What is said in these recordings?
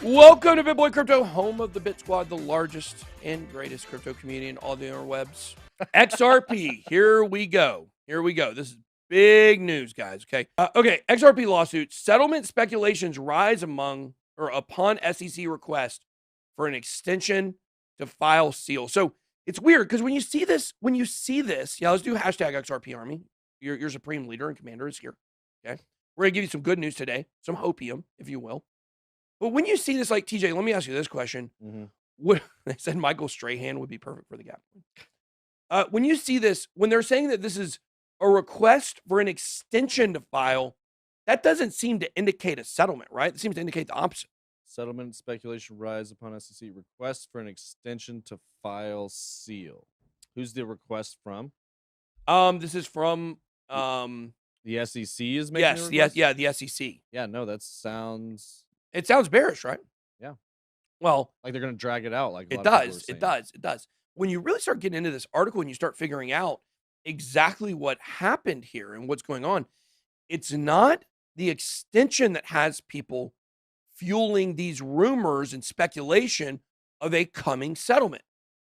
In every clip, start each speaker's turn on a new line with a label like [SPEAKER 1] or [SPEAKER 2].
[SPEAKER 1] Welcome to BitBoy Crypto, home of the Bit Squad, the largest and greatest crypto community in all the interwebs. XRP, here we go. Here we go. This is big news, guys. Okay. XRP lawsuit settlement speculations rise upon SEC request for an extension to file seal. So it's weird because when you see this, yeah, let's do hashtag XRP Army. Your supreme leader and commander is here. Okay. We're gonna give you some good news today, some hopium, if you will. But when you see this, like, TJ, let me ask you this question. They said Michael Strahan would be perfect for the gap. When you see this, when they're saying that this is a request for an extension to file, that doesn't seem to indicate a settlement, right? It seems to indicate the opposite.
[SPEAKER 2] Settlement speculation rise upon SEC request for an extension to file seal. Who's the request from?
[SPEAKER 1] This is from
[SPEAKER 2] the SEC is making the request?
[SPEAKER 1] the SEC.
[SPEAKER 2] Yeah, no, that sounds...
[SPEAKER 1] It sounds bearish, right?
[SPEAKER 2] Yeah.
[SPEAKER 1] Well,
[SPEAKER 2] like they're going to drag it out. Like
[SPEAKER 1] it does. When you really start getting into this article and you start figuring out exactly what happened here and what's going on, it's not the extension that has people fueling these rumors and speculation of a coming settlement.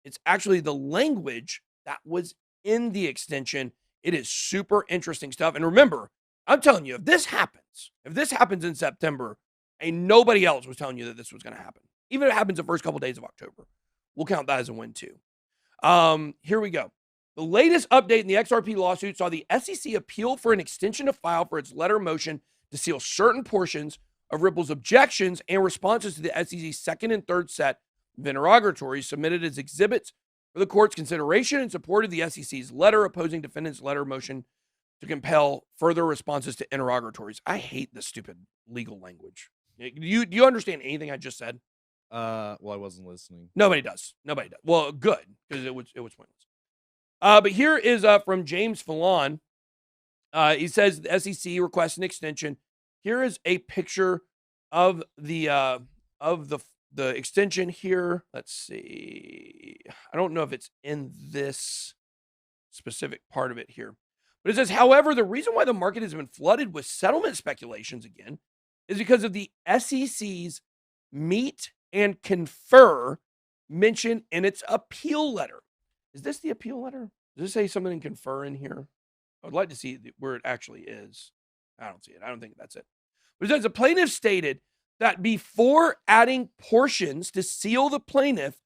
[SPEAKER 1] It's actually the language that was in the extension. It is super interesting stuff. And remember, I'm telling you, if this happens in September, and nobody else was telling you that this was going to happen, even if it happens the first couple of days of October, we'll count that as a win too. Here we go. The latest update in the XRP lawsuit saw the SEC appeal for an extension to file for its letter motion to seal certain portions of Ripple's objections and responses to the SEC's second and third set of interrogatories submitted as exhibits for the court's consideration in support of the SEC's letter opposing defendants' letter motion to compel further responses to interrogatories. I hate this stupid legal language. Do you understand anything I just said?
[SPEAKER 2] Well, I wasn't listening.
[SPEAKER 1] Nobody does. Well, good, because it was pointless. But here is from James Fallon. He says the SEC requests an extension. Here is a picture of the extension here. Let's see. I don't know if it's in this specific part of it here. But it says, however, the reason why the market has been flooded with settlement speculations again is because of the SEC's meet and confer mentioned in its appeal letter. Is this the appeal letter? Does it say something in confer in here? I would like to see where it actually is. I don't see it. I don't think that's it. But it says the plaintiff stated that before adding portions to seal, the plaintiff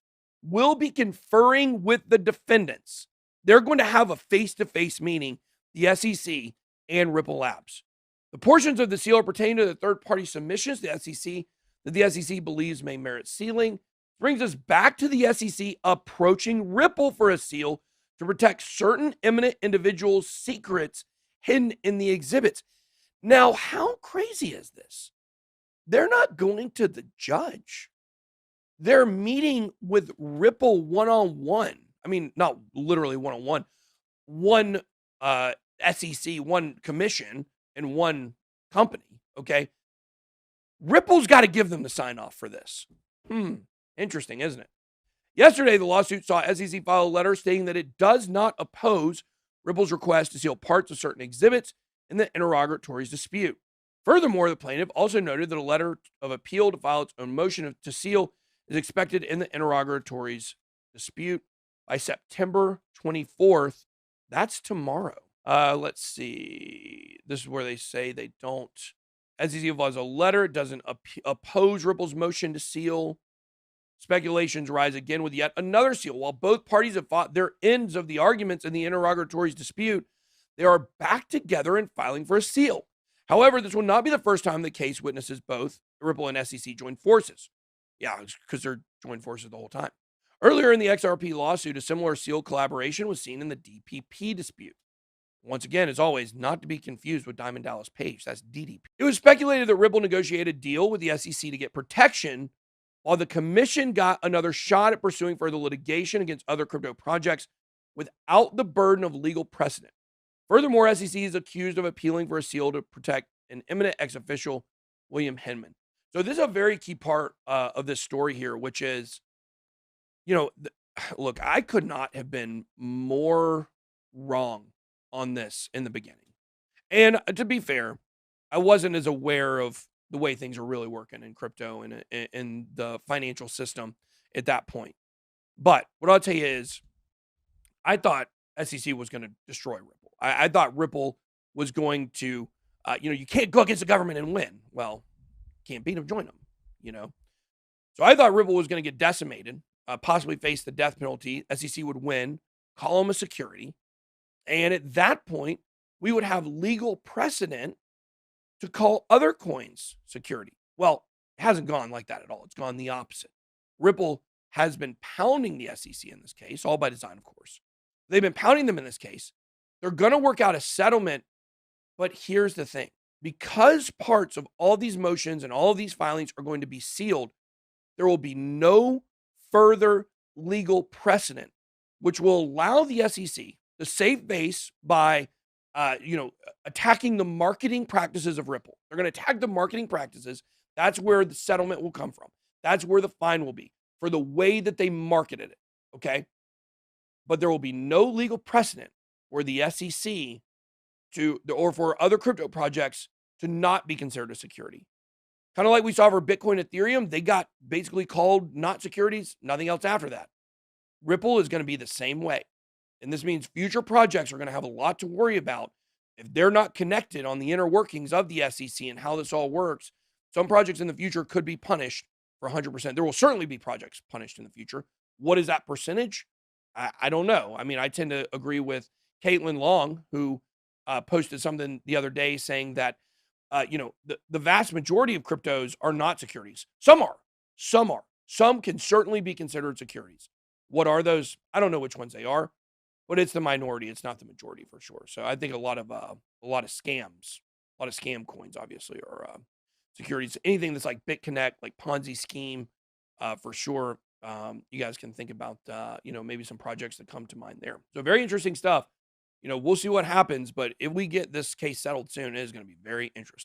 [SPEAKER 1] will be conferring with the defendants. They're going to have a face-to-face meeting, the SEC and Ripple Labs. The portions of the seal pertain to the third-party submissions to the SEC that the SEC believes may merit sealing. Brings us back to the SEC approaching Ripple for a seal to protect certain eminent individuals' secrets hidden in the exhibits. Now, how crazy is this? They're not going to the judge. They're meeting with Ripple one-on-one. I mean, not literally one-on-one. One SEC, one commission, and one company, okay? Ripple's got to give them the sign-off for this. Interesting, isn't it? Yesterday, the lawsuit saw SEC file a letter stating that it does not oppose Ripple's request to seal parts of certain exhibits in the interrogatories dispute. Furthermore, the plaintiff also noted that a letter of appeal to file its own motion to seal is expected in the interrogatories dispute by September 24th. That's tomorrow. Let's see. This is where they say they don't. SEC files a letter. It doesn't oppose Ripple's motion to seal. Speculations rise again with yet another seal. While both parties have fought their ends of the arguments in the interrogatories dispute, they are back together and filing for a seal. However, this will not be the first time the case witnesses both Ripple and SEC join forces. Yeah, because they're joined forces the whole time. Earlier in the XRP lawsuit, a similar seal collaboration was seen in the DPP dispute. Once again, as always, not to be confused with Diamond Dallas Page. That's DDP. It was speculated that Ripple negotiated a deal with the SEC to get protection, while the commission got another shot at pursuing further litigation against other crypto projects without the burden of legal precedent. Furthermore, SEC is accused of appealing for a seal to protect an eminent ex-official, William Hinman. So this is a very key part of this story here, which is, look, I could not have been more wrong on this in the beginning. And to be fair, I wasn't as aware of the way things are really working in crypto and in the financial system at that point. But what I'll tell you is, I thought SEC was going to destroy Ripple. I thought Ripple was going to, you can't go against the government and win. Well, can't beat them, join them. So I thought Ripple was going to get decimated, possibly face the death penalty. SEC would win, call them a security. And at that point, we would have legal precedent to call other coins security. Well, it hasn't gone like that at all. It's gone the opposite. Ripple has been pounding the SEC in this case, all by design, of course. They've been pounding them in this case. They're going to work out a settlement. But here's the thing. Because parts of all these motions and all of these filings are going to be sealed, there will be no further legal precedent, which will allow the SEC to save face by, attacking the marketing practices of Ripple. They're going to attack the marketing practices. That's where the settlement will come from. That's where the fine will be for the way that they marketed it. Okay. But there will be no legal precedent for the SEC or for other crypto projects to not be considered a security. Kind of like we saw for Bitcoin, Ethereum, they got basically called not securities, nothing else after that. Ripple is going to be the same way. And this means future projects are going to have a lot to worry about if they're not connected on the inner workings of the SEC and how this all works. Some projects in the future could be punished for 100%. There will certainly be projects punished in the future. What is that percentage? I don't know. I mean, I tend to agree with Caitlin Long, who posted something the other day saying that, the vast majority of cryptos are not securities. Some are. Some can certainly be considered securities. What are those? I don't know which ones they are, but it's the minority. It's not the majority for sure. So I think a lot of scams, a lot of scam coins, obviously, are securities. Anything that's like BitConnect, like Ponzi scheme, for sure. You guys can think about, maybe some projects that come to mind there. So very interesting stuff. We'll see what happens, but if we get this case settled soon, it is going to be very interesting.